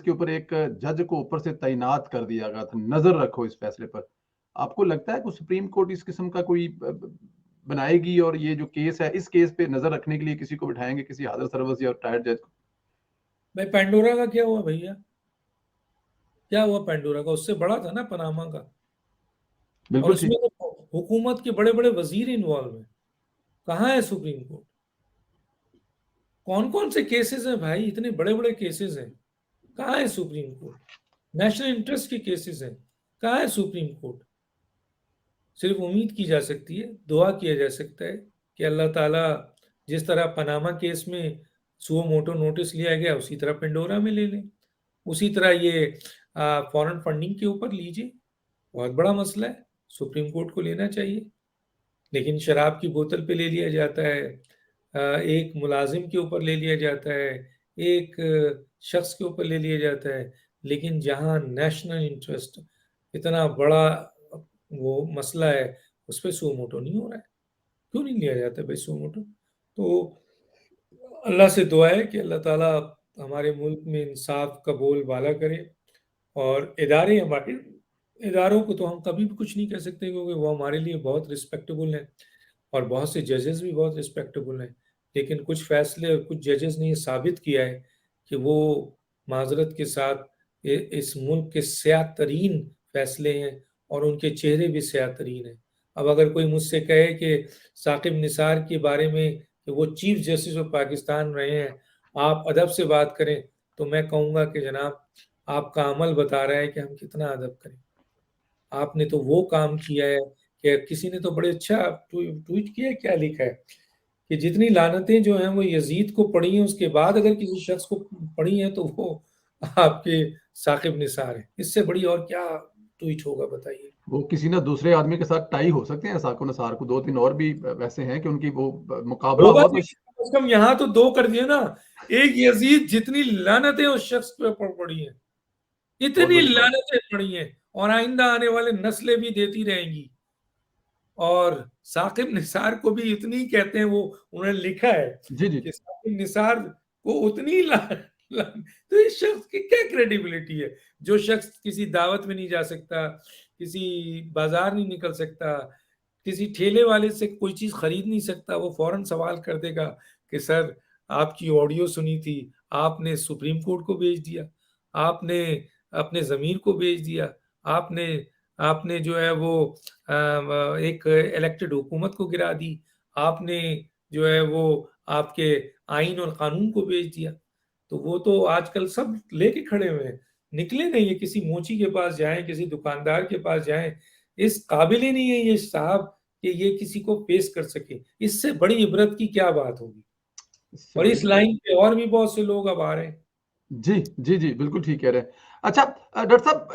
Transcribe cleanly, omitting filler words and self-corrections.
इसके ऊपर एक जज को ऊपर से तैनात कर दिया गया था, नजर रखो इस फैसले पर। आपको लगता है कि सुप्रीम कोर्ट इस किस्म का कोई बनाएगी और ये जो केस है, इस केस पे नजर रखने के लिए किसी को बिठाएंगे, किसी हादर सर्वस या रिटायर्ड जज को? भाई पेंडोरा का क्या हुआ भैया? क्या हुआ पेंडोरा का? उससे बड़ा था ना पनामा का। और बिल्कुल उसमें ठीक। तो हुकूमत के बड़े बड़े वजीर इन्वॉल्व हैं। कहाँ है सुप्रीम कोर्ट? कौन कौन से केसेस हैं भाई? इतने बड़े बड़े केसेस हैं, कहाँ है सुप्रीम कोर्ट? नेशनल इंटरेस्ट के केसेस हैं, कहाँ है सुप्रीम कोर्ट? सिर्फ उम्मीद की जा सकती है, दुआ किया जा सकता है कि अल्लाह ताला जिस तरह पनामा केस में सुओ मोटो नोटिस लिया गया, उसी तरह पेंडोरा में ले लें। उसी तरह ये फॉरेन फंडिंग के ऊपर लीजिए, बहुत बड़ा मसला है, सुप्रीम कोर्ट को लेना चाहिए। लेकिन शराब की बोतल पे ले लिया जाता है, एक मुलाजिम के ऊपर ले लिया जाता है, एक शख्स के ऊपर ले लिया जाता है। लेकिन जहां नेशनल इंटरेस्ट इतना बड़ा वो मसला है, उस पर सुओ मोटो नहीं हो रहा है। क्यों नहीं लिया जाता भाई सुओ मोटो? तो अल्लाह से दुआ है कि अल्लाह ताला हमारे मुल्क में इंसाफ का बोलबाला करे। और इदारे हमारे, इदारों को तो हम कभी भी कुछ नहीं कह सकते, क्योंकि वो हमारे लिए बहुत रिस्पेक्टेबल हैं और बहुत से जजेस भी बहुत रिस्पेक्टेबल हैं। लेकिन कुछ फैसले और कुछ जजेस ने ये साबित किया है कि वो माजरत के साथ इस मुल्क के स्याह तरीन फैसले हैं और उनके चेहरे भी स्याह तरीन हैं। अब अगर कोई मुझसे कहे कि साकिब निसार के बारे में कि वो चीफ जस्टिस ऑफ पाकिस्तान रहे हैं, आप अदब से बात करें, तो मैं कहूँगा कि जनाब, आपका अमल बता रहा है कि हम कितना अदब करें। आपने तो वो काम किया है कि किसी ने तो बड़े अच्छा ट्वीट किया है, क्या लिखा है कि जितनी लानतें जो हैं वो यजीद को पड़ी हैं, उसके बाद अगर किसी शख्स को पड़ी हैं तो वो आपके साकिब निसार है। इससे बड़ी और क्या ट्वीट होगा बताइए? वो किसी ना दूसरे आदमी के साथ टाई हो सकते हैं, साको नसार को 2-3 और भी वैसे हैं कि उनकी वो मुकाबला होगा हुआ तो तो कम से कम यहाँ तो दो कर दिए ना। एक यजीद, जितनी लानतें उस शख्स पे पड़ी हैं, बहुत इतनी बड़ी बात। लानतें पड़ी हैं, और आइंदा आने वाले नस्लें भी देती रहेंगी। और साकिब निसार को भी इतनी कहते हैं, वो उन्होंने लिखा है जी, जी। कि साकिब निसार को उतनी तो इस शख्स की क्या क्रेडिबिलिटी है? जो शख्स किसी दावत में नहीं जा सकता, किसी बाजार नहीं निकल सकता, किसी ठेले वाले से कोई चीज खरीद नहीं सकता, वो फौरन सवाल कर देगा कि सर, आपकी ऑडियो सुनी थी, आपने सुप्रीम कोर्ट को भेज दिया, आपने अपने जमीर को भेज दिया, आपने आपने जो है वो एक इलेक्टेड हुकूमत को गिरा दी, आपने जो है वो आपके आइन और कानून को भेज दिया। तो वो तो आजकल सब लेके खड़े हुए हैं, निकले नहीं। ये किसी मोची के पास जाएं, किसी दुकानदार के पास जाएं, इस काबिल ही नहीं है ये साहब कि ये किसी को पेश कर सके। इससे बड़ी इबरत की क्या बात होगी? इससे और बड़ी इस लाइन पे और भी बहुत से लोग अब आ रहे हैं। जी, जी, जी, बिल्कुल ठीक कह रहे हैं। अच्छा डॉक्टर साहब